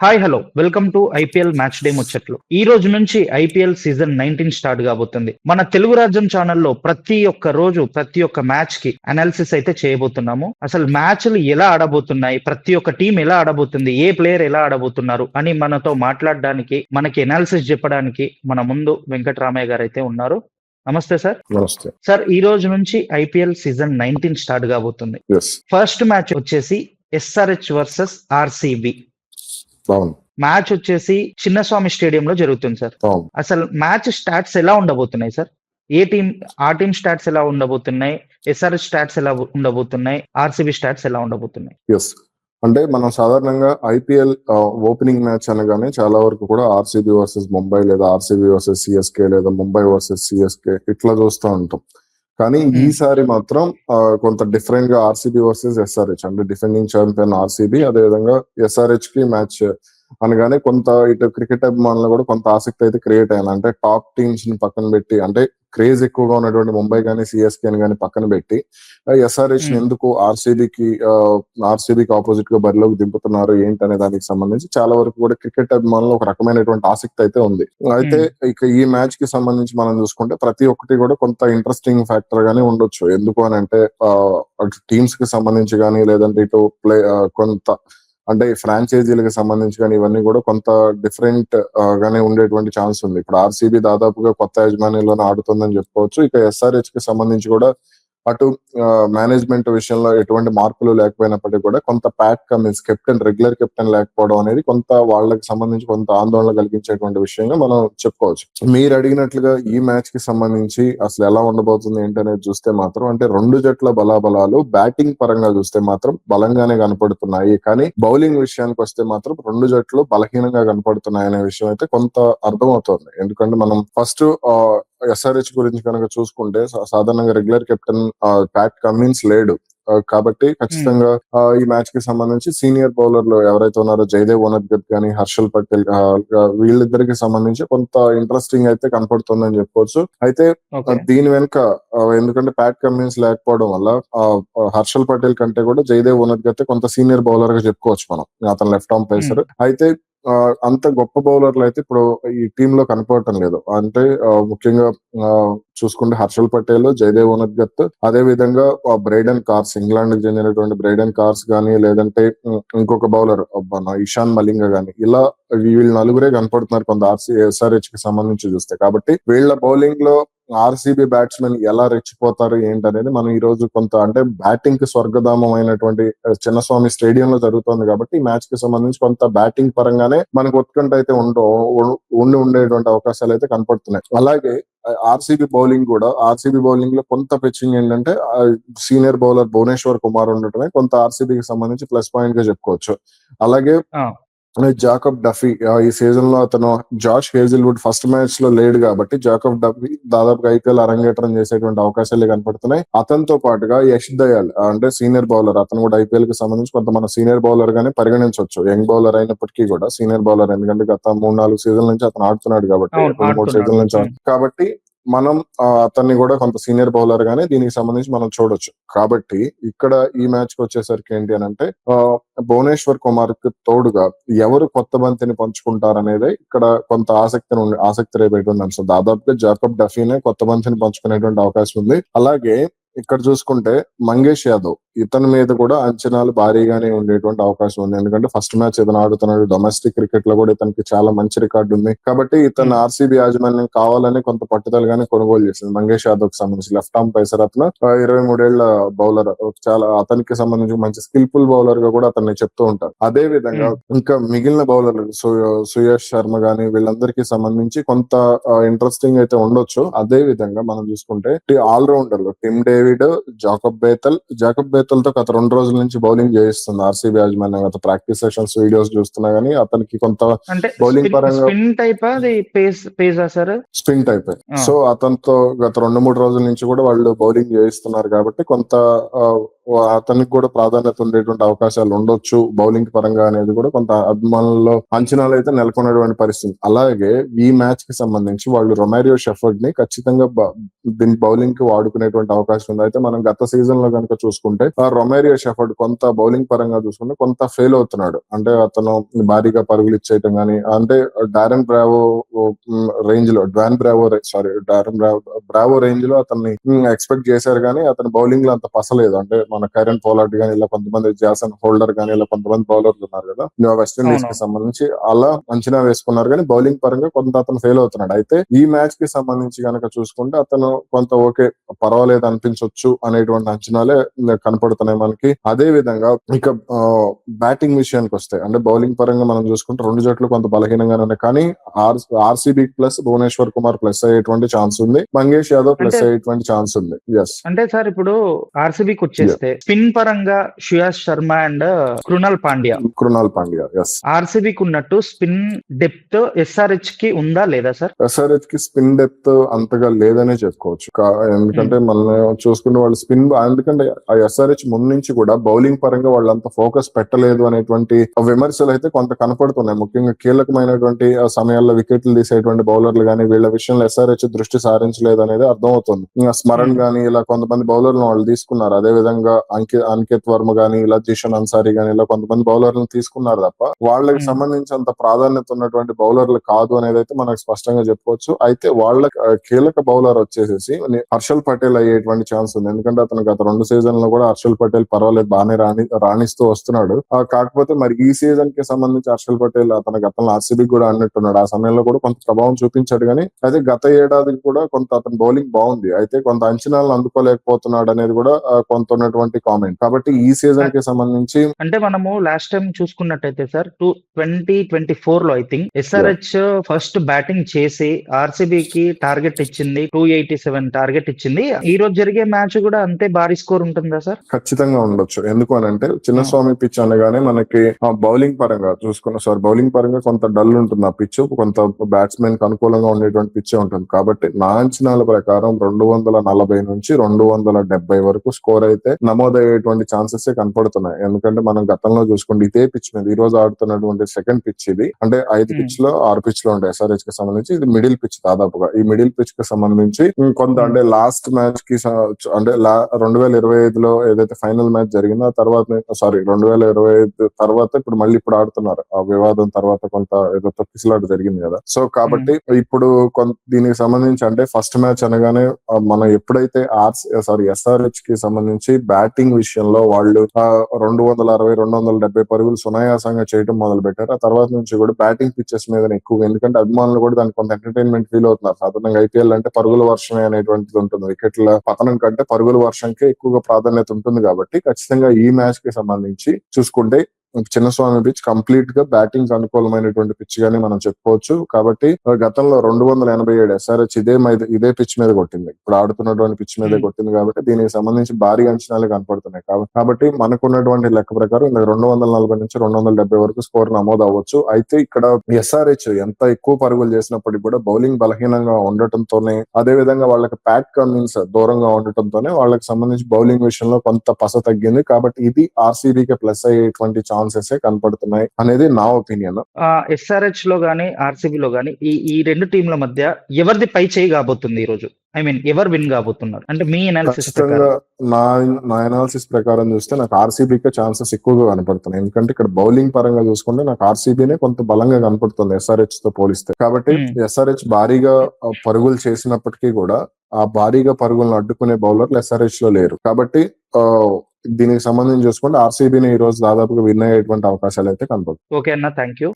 Hi hello welcome to IPL match day ముచ్చట్లు. ఈ రోజు నుంచి ఐపీఎల్ సీజన్ 19 స్టార్ట్ కాబోతుంది. మన తెలుగు రాజ్యం ఛానల్లో ప్రతి ఒక్క రోజు ప్రతి ఒక్క మ్యాచ్ కి అనాలిసిస్ అయితే చేయబోతున్నాము. అసలు మ్యాచ్లు ఎలా ఆడబోతున్నాయి, ప్రతి ఒక్క టీం ఎలా ఆడబోతుంది, ఏ ప్లేయర్ ఎలా ఆడబోతున్నారు అని మనతో మాట్లాడడానికి, మనకి అనాలిసిస్ చెప్పడానికి మన ముందు వెంకటరామయ్య గారు అయితే ఉన్నారు. నమస్తే సార్. నమస్తే సార్, ఈ రోజు నుంచి ఐపీఎల్ సీజన్ 19 స్టార్ట్ కాబోతుంది. ఫస్ట్ మ్యాచ్ వచ్చేసి ఎస్ఆర్హెచ్ వర్సెస్ ఆర్సీబీ. అవును మ్యాచ్ వచ్చేసి చిన్నస్వామి స్టేడియం లో జరుగుతుంది సార్. అవును అసలు మ్యాచ్ స్టాట్స్ ఎలా ఉండబోతున్నాయి సార్? ఏ టీం ఆ టీం స్టాట్స్ ఎలా ఉండబోతున్నాయి, ఎస్ఆర్హెచ్ స్టాట్స్ ఎలా ఉండబోతున్నాయి, ఆర్సీబీ స్టాట్స్ ఎలా ఉండబోతున్నాయి? ఎస్ అంటే మనం సాధారణంగా ఐపీఎల్ ఓపెనింగ్ మ్యాచ్ అనగానే చాలా వరకు కూడా ఆర్సీబీ వర్సెస్ ముంబై లేదా ఆర్సీబీ వర్సెస్ సిఎస్కే లేదా ముంబై వర్సెస్ సిఎస్కే ఇట్లా చూస్తూ ఉంటాం. కానీ ఈసారి మాత్రం కొంత డిఫరెంట్ గా ఆర్సీబీ వర్సెస్ ఎస్ఆర్హెచ్, అంటే డిఫెండింగ్ ఛాంపియన్ ఆర్సీబీ, అదేవిధంగా ఎస్ఆర్హెచ్ కి మ్యాచ్ అనగానే కొంత ఇటు క్రికెట్ అభిమానులు కూడా కొంత ఆసక్తి అయితే క్రియేట్ అయింది. అంటే టాప్ టీమ్స్ ని పక్కన పెట్టి, అంటే క్రేజ్ ఎక్కువగా ఉన్నటువంటి ముంబై కానీ సిఎస్కే కానీ పక్కన పెట్టి ఎస్ఆర్హెచ్ ని ఎందుకు ఆర్సీబీకి ఆపోజిట్ గా బరిలోకి దింపుతున్నారు ఏంటి అనే దానికి సంబంధించి చాలా వరకు కూడా క్రికెట్ అభిమానులు ఒక రకమైనటువంటి ఆసక్తి అయితే ఉంది. అయితే ఇక ఈ మ్యాచ్ కి సంబంధించి మనం చూసుకుంటే ప్రతి ఒక్కటి కూడా కొంత ఇంట్రెస్టింగ్ ఫ్యాక్టర్ గానే ఉండొచ్చు. ఎందుకు అని అంటే అటు టీమ్స్ కి సంబంధించి కానీ, లేదంటే ఇటు కొంత అంటే ఫ్రాంచైజీలకు సంబంధించి కానీ ఇవన్నీ కూడా కొంత డిఫరెంట్ గానే ఉండేటువంటి ఛాన్స్ ఉంది. ఇప్పుడు ఆర్సీబీ దాదాపుగా కొత్త యజమానిలోనే ఆడుతుందని చెప్పుకోవచ్చు. ఇక ఎస్ఆర్హెచ్ కి సంబంధించి కూడా అటు మేనేజ్మెంట్ విషయంలో ఎటువంటి మార్పులు లేకపోయినప్పటికీ కూడా కొంత ప్యాట్ కమిన్స్ రెగ్యులర్ కెప్టెన్ లేకపోవడం అనేది కొంత వాళ్ళకి సంబంధించి కొంత ఆందోళన కలిగించేటువంటి విషయంగా మనం చెప్పుకోవచ్చు. మీరు అడిగినట్లుగా ఈ మ్యాచ్ కి సంబంధించి అసలు ఎలా ఉండబోతుంది ఏంటనేది చూస్తే మాత్రం, అంటే రెండు జట్ల బలాబలాలు బ్యాటింగ్ పరంగా చూస్తే మాత్రం బలంగానే కనపడుతున్నాయి. కానీ బౌలింగ్ విషయానికి వస్తే మాత్రం రెండు జట్లు బలహీనంగా కనపడుతున్నాయి అనే విషయం అయితే కొంత అర్థమవుతుంది. ఎందుకంటే మనం ఫస్ట్ ఎస్ఆర్హెచ్ గురించి కనుక చూసుకుంటే సాధారణంగా రెగ్యులర్ కెప్టెన్ ప్యాట్ కమిన్స్ లేడు. కాబట్టి ఖచ్చితంగా ఈ మ్యాచ్ కి సంబంధించి సీనియర్ బౌలర్లు ఎవరైతే ఉన్నారో జయదేవ్ ఉనద్గత్ కానీ, హర్షల్ పటేల్, వీళ్ళిద్దరికి సంబంధించి కొంత ఇంట్రెస్టింగ్ అయితే కనపడుతుందని చెప్పుకోవచ్చు. అయితే దీని వెనుక ఎందుకంటే ప్యాట్ కమిన్స్ లేకపోవడం వల్ల హర్షల్ పటేల్ కంటే కూడా జయదేవ్ ఉనద్గత్ కొంత సీనియర్ బౌలర్ గా చెప్పుకోవచ్చు మనం. అతను లెఫ్ట్ ఆర్మ్ పేసర్. అయితే అంత గొప్ప బౌలర్లు అయితే ఇప్పుడు ఈ టీమ్ లో కనపడటం లేదు. అంటే ముఖ్యంగా చూసుకుంటే హర్షల్ పటేల్, జయదేవ్ ఉనద్గత్, అదే విధంగా బ్రైడెన్ కార్స్, ఇంగ్లాండ్ కి చెందినటువంటి బ్రైడెన్ కార్స్ గానీ, లేదంటే ఇంకొక బౌలర్ ఇషాన్ మలింగ గానీ, ఇలా వీళ్ళు నలుగురే కనపడుతున్నారు కొంత ఎస్ఆర్హెచ్ కి సంబంధించి చూస్తే. కాబట్టి వీళ్ళ బౌలింగ్ లో ఆర్సీబీ బ్యాట్స్మెన్ ఎలా రెచ్చిపోతారు ఏంటనేది మనం ఈ రోజు కొంత, అంటే బ్యాటింగ్ కి స్వర్గధామం అయినటువంటి చిన్నస్వామి స్టేడియం లో జరుగుతుంది కాబట్టి ఈ మ్యాచ్ కి సంబంధించి కొంత బ్యాటింగ్ పరంగానే మనకు ఉత్కంఠ అయితే ఉండేటువంటి అవకాశాలు అయితే కనపడుతున్నాయి. అలాగే ఆర్సీబీ బౌలింగ్ లో కొంత పిచ్చింగ్ ఏంటంటే సీనియర్ బౌలర్ భువనేశ్వర్ కుమార్ ఉండటమే కొంత ఆర్సీబీకి సంబంధించి ప్లస్ పాయింట్ గా చెప్పుకోవచ్చు. అలాగే జాకబ్ డఫీ ఈ సీజన్ లో అతను జాష్ హేజిల్వుడ్ ఫస్ట్ మ్యాచ్ లో లేడు కాబట్టి జాకబ్ డఫీ దాదాపుగా ఐపీఎల్ అరంగేట్రం చేసేటువంటి అవకాశాలు కనపడుతున్నాయి. అతనితో పాటుగా యష్ దయాల్ అంటే సీనియర్ బౌలర్, అతను కూడా ఐపీఎల్ కి సంబంధించి కొంత మన సీనియర్ బౌలర్ గానే పరిగణించవచ్చు. యంగ్ బౌలర్ అయినప్పటికీ కూడా సీనియర్ బౌలర్, ఎందుకంటే గత 3-4 సీజన్ల నుంచి అతను ఆడుతున్నాడు కాబట్టి, 2-3 సీజన్ల నుంచి కాబట్టి మనం అతన్ని కూడా కొంత సీనియర్ బౌలర్ గానే దీనికి సంబంధించి మనం చూడొచ్చు. కాబట్టి ఇక్కడ ఈ మ్యాచ్ కి వచ్చేసరికి ఏంటి అని అంటే భువనేశ్వర్ కుమార్ కి తోడుగా ఎవరు కొత్త బంతిని పంచుకుంటారనేది ఇక్కడ కొంత ఆసక్తి రేపెట్టుంది. సో దాదాపుగా జాకబ్ డఫీనే కొత్త బంతిని పంచుకునేటువంటి అవకాశం ఉంది. అలాగే ఇక్కడ చూసుకుంటే మంగేష్ యాదవ్, ఇతని మీద కూడా అంచనాలు భారీగానే ఉండేటువంటి అవకాశం ఉంది. ఎందుకంటే ఫస్ట్ మ్యాచ్ ఇతను ఆడుతున్నాడు, డొమెస్టిక్ క్రికెట్ లో కూడా ఇతనికి చాలా మంచి రికార్డు ఉంది. కాబట్టి ఇతను ఆర్సీబీ యాజమాన్యం కావాలని కొంత పట్టుదలగానే కొనుగోలు చేసింది. మంగేష్ యాదవ్ కి సంబంధించి లెఫ్ట్ ఆర్మ్ పేసర్, అతను 23 ఏళ్ల బౌలర్, చాలా అతనికి సంబంధించి మంచి స్కిల్ఫుల్ బౌలర్ గా కూడా అతన్ని చెప్తూ ఉంటారు. అదే విధంగా ఇంకా మిగిలిన బౌలర్లు సుయష్ శర్మ గానీ వీళ్ళందరికీ సంబంధించి కొంత ఇంట్రెస్టింగ్ అయితే ఉండొచ్చు. అదే విధంగా మనం చూసుకుంటే ఆల్రౌండర్లు టిమ్ డేవిడ్, జాకబ్ బేతల్ తో గత 2 రోజుల నుంచి బౌలింగ్ చేయిస్తుంది ఆర్సీబీ యాజమాన్యం. గత ప్రాక్టీస్ సెషన్స్ వీడియోస్ చూస్తున్నా గానీ అతనికి కొంత బౌలింగ్ పరంగా స్పిన్ టైప్. సో అతనితో గత 2-3 రోజుల నుంచి కూడా వాళ్ళు బౌలింగ్ చేయిస్తున్నారు కాబట్టి కొంత అతనికి కూడా ప్రాధాన్యత ఉండేటువంటి అవకాశాలు ఉండొచ్చు బౌలింగ్ పరంగా అనేది కూడా కొంత అభిమానుల్లో అంచనాలు అయితే నెలకొన్నటువంటి పరిస్థితి. అలాగే ఈ మ్యాచ్ కి సంబంధించి వాళ్ళు రొమారియో షెఫర్డ్ ని ఖచ్చితంగా దీని బౌలింగ్ కి వాడుకునేటువంటి అవకాశం ఉంది. అయితే మనం గత సీజన్ లో కనుక చూసుకుంటే ఆ రొమారియో షెఫర్డ్ కొంత బౌలింగ్ పరంగా చూసుకుంటే కొంత ఫెయిల్ అవుతున్నాడు. అంటే అతను భారీగా పరుగులు ఇచ్చేయటం గానీ, అంటే డారెన్ బ్రావో రేంజ్ లో అతన్ని ఎక్స్పెక్ట్ చేశారు కానీ అతని బౌలింగ్ లో అంత పసలేదు. అంటే మన కైరన్ పోలార్డ్ గానీ, ఇలా కొంతమంది జాసన్ హోల్డర్ గానీ, ఇలా కొంతమంది బౌలర్లు ఉన్నారు కదా వెస్టిండీస్ కి సంబంధించి, అలా అంచనా వేసుకున్నారు కానీ బౌలింగ్ పరంగా కొంత అతను ఫెయిల్ అవుతున్నాడు. అయితే ఈ మ్యాచ్ కి సంబంధించి కనుక చూసుకుంటే అతను కొంత ఓకే పర్వాలేదు అనిపించవచ్చు అనేటువంటి అంచనాలే కనపడుతున్నాయి మనకి. అదే విధంగా ఇక బ్యాటింగ్ విషయానికి వస్తే, అంటే బౌలింగ్ పరంగా మనం చూసుకుంటే రెండు జట్లు కొంత బలహీనంగానే ఉన్నాయి. కానీ RCB plus Bhuvneshwar Kumar plus అయ్యేటువంటి ఛాన్స్ ఉంది, మంగేష్ యాదవ్ ప్లస్ అయ్యేటువంటి ఛాన్స్ ఉంది. ఎస్, అంటే సార్ ఇప్పుడు ఆర్సీబీకి వచ్చేస్తే స్పిన్ పరంగా శ్రేయస్ శర్మ అండ్ కృణాల్ పాండ్యా ఎస్, ఆర్సీబీకి ఉన్నట్టు స్పిన్ డెప్త్ ఎస్ఆర్హెచ్ కి ఉందా లేదా సార్? ఎస్ఆర్హెచ్ కి స్పిన్ డెప్త్ అంతగా లేదనే చెప్పుకోవచ్చు. ఎందుకంటే మనం చూసుకునే వాళ్ళు స్పిన్, ఎందుకంటే ఆ ఎస్ఆర్హెచ్ ముందు నుంచి కూడా బౌలింగ్ పరంగా వాళ్ళంత ఫోకస్ పెట్టలేదు అనేటువంటి విమర్శలు అయితే కొంత కనపడుతున్నాయి. ముఖ్యంగా కీలకమైనటువంటి సమయాల్లో వికెట్లు తీసేటువంటి బౌలర్లు గానీ వీళ్ళ విషయంలో ఎస్ఆర్హెచ్ దృష్టి సారించలేదు అనేది అర్థమవుతుంది. స్మరణ్ గానీ ఇలా కొంతమంది బౌలర్లను వాళ్ళు తీసుకున్నారు. అదే విధంగా అంకిత్ వర్మ గానీ, ఇలా జిషన్ అన్సారీ గానీ, ఇలా కొంతమంది బౌలర్లను తీసుకున్నారు తప్ప వాళ్ళకి సంబంధించి అంత ప్రాధాన్యత ఉన్నటువంటి బౌలర్లు కాదు అనేది అయితే మనకు స్పష్టంగా చెప్పుకోవచ్చు. అయితే వాళ్ళ కీలక బౌలర్ వచ్చేసేసి హర్షల్ పటేల్ అయ్యేటువంటి ఛాన్స్ ఉంది. ఎందుకంటే అతను గత 2 సీజన్ లో కూడా హర్షల్ పటేల్ పర్వాలేదు బాగానే రాణిస్తూ వస్తున్నాడు. కాకపోతే మరి ఈ సీజన్ కి సంబంధించి హర్షల్ పటేల్ అతను గతంలో ఆర్సీబీ కూడా అన్నట్టున్నాడు. ఆ సమయంలో కూడా కొంత ప్రభావం చూపించాడు కానీ అయితే గత ఏడాది కూడా కొంత అతని బౌలింగ్ బాగుంది. అయితే కొంత అంచనాలను అందుకోలేకపోతున్నాడు అనేది కూడా కొంత ఉన్నటువంటి కామెంట్. కాబట్టి ఈ సీజన్ కి సంబంధించి అంటే మనము లాస్ట్ టైం చూసుకున్నట్టయితే సార్ 2024 లో I think SRH first batting చేసి ఆర్సీబీకి టార్గెట్ ఇచ్చింది, 287 టార్గెట్ ఇచ్చింది. ఈ రోజు జరిగే మ్యాచ్ కూడా అంతే భారీ స్కోర్ ఉంటుందా సార్? ఖచ్చితంగా ఉండొచ్చు. ఎందుకు అని అంటే చిన్నస్వామి పిచ్ అనగానే మనకి బౌలింగ్ పరంగా బౌలింగ్ పరంగా కొంత డల్ ఉంటుంది ఆ పిచ్, కొంత బ్యాట్స్మెన్ కి అనుకూలంగా ఉండేటువంటి పిచ్చే ఉంటుంది. కాబట్టి నా అంచనాల ప్రకారం 240 నుంచి 270 వరకు స్కోర్ అయితే నమోదయ్యేటువంటి ఛాన్సెస్ కనపడుతున్నాయి. ఎందుకంటే మనం గతంలో చూసుకుంటే ఇదే పిచ్ మీద ఈ రోజు ఆడుతున్నటువంటి సెకండ్ పిచ్ ఇది. అంటే 5 పిచ్ లో 6 పిచ్ లో ఉంటాయి ఎస్ఆర్హెచ్ కి సంబంధించి. ఇది మిడిల్ పిచ్ దాదాపుగా. ఈ మిడిల్ పిచ్ కి సంబంధించి కొంత అంటే లాస్ట్ మ్యాచ్ కి అంటే 2025లో ఏదైతే ఫైనల్ మ్యాచ్ జరిగిందో ఆ తర్వాత 2025 తర్వాత ఇప్పుడు ఆడుతున్నారు. ఆ వివాదం తర్వాత కొంత ఏదో తొక్కిసలాట జరిగింది కదా. సో కాబట్టి ఇప్పుడు దీనికి సంబంధించి అంటే ఫస్ట్ మ్యాచ్ అనగానే మనం ఎప్పుడైతే ఎస్ఆర్హెచ్ కి సంబంధించి బ్యాటింగ్ విషయంలో వాళ్ళు 260-270 పరుగులు సునాయాసంగా చేయడం మొదలు పెట్టారు. ఆ తర్వాత నుంచి కూడా బ్యాటింగ్ పిచ్చెస్ మీద ఎక్కువ, ఎందుకంటే అభిమానులు కూడా దానికి కొంత ఎంటర్టైన్మెంట్ ఫీల్ అవుతున్నారు. సాధారణంగా ఐపీఎల్ అంటే పరుగుల వర్షమే అనేటువంటిది ఉంటుంది. వికెట్ల పతనం కంటే పరుగుల వర్షంకే ఎక్కువగా ప్రాధాన్యత ఉంటుంది. కాబట్టి ఖచ్చితంగా ఈ మ్యాచ్ కి సంబంధించి చూసుకుంటే చిన్నస్వామి పిచ్ కంప్లీట్ గా బ్యాటింగ్ అనుకూలమైనటువంటి పిచ్ గానీ మనం చెప్పుకోవచ్చు. కాబట్టి గతంలో 287 ఎస్ఆర్హెచ్ ఇదే పిచ్ మీద కొట్టింది. ఇప్పుడు ఆడుతున్నటువంటి పిచ్ మీద కొట్టింది. కాబట్టి దీనికి సంబంధించి భారీ అంచనాలు కనపడుతున్నాయి. కాబట్టి మనకున్నటువంటి లెక్క ప్రకారం 240 నుంచి 270 వరకు స్కోర్ నమోదు అవ్వచ్చు. అయితే ఇక్కడ ఎస్ఆర్హెచ్ ఎంత ఎక్కువ పరుగులు చేసినప్పటికీ కూడా బౌలింగ్ బలహీనంగా ఉండటంతోనే, అదే విధంగా వాళ్ళకి ప్యాట్ కమిన్స్ దూరంగా ఉండటంతోనే వాళ్ళకి సంబంధించి బౌలింగ్ విషయంలో కొంత పస తగ్గింది. కాబట్టి ఇది ఆర్సీబీకి ప్లస్ అయ్యేటువంటి ఛాన్సెస్ కనపడుతున్నాయి అనేది నా ఒపీనియన్. ఎస్ఆర్హెచ్ లో గానీ ఆర్సీబీ లో గానీ ఈ రెండు టీంల మధ్య ఎవరిది పై చేయి కాబోతుంది ఈ రోజు? ఐ మీన్ ఎవరు విన్ కాబోతున్నారు అంటే మీ అనాలిసిస్ ప్రకారం? నా అనాలిసిస్ ప్రకారం చూస్తే నాకు ఆర్సీబీకే ఛాన్సెస్ ఎక్కువగా కనపడుతున్నాయి. ఎందుకంటే ఇక్కడ బౌలింగ్ పరంగా చూసుకుంటే నాకు ఆర్సీబీనే కొంత బలంగా కనపడుతుంది ఎస్ఆర్హెచ్ తో పోలిస్తే. కాబట్టి ఎస్ఆర్హెచ్ భారీగా పరుగులు చేసినప్పటికీ కూడా ఆ భారీగా పరుగులను అడ్డుకునే బౌలర్లు ఎస్ఆర్హెచ్ లో లేరు. కాబట్టి దీనికి సంబంధించి చూసుకుంటే ఆర్సీబీని ఈ రోజు దాదాపుగా విన్ అయ్యేటువంటి అవకాశాలు అయితే కనపడుతుంది. ఓకే అన్న, థ్యాంక్ యూ.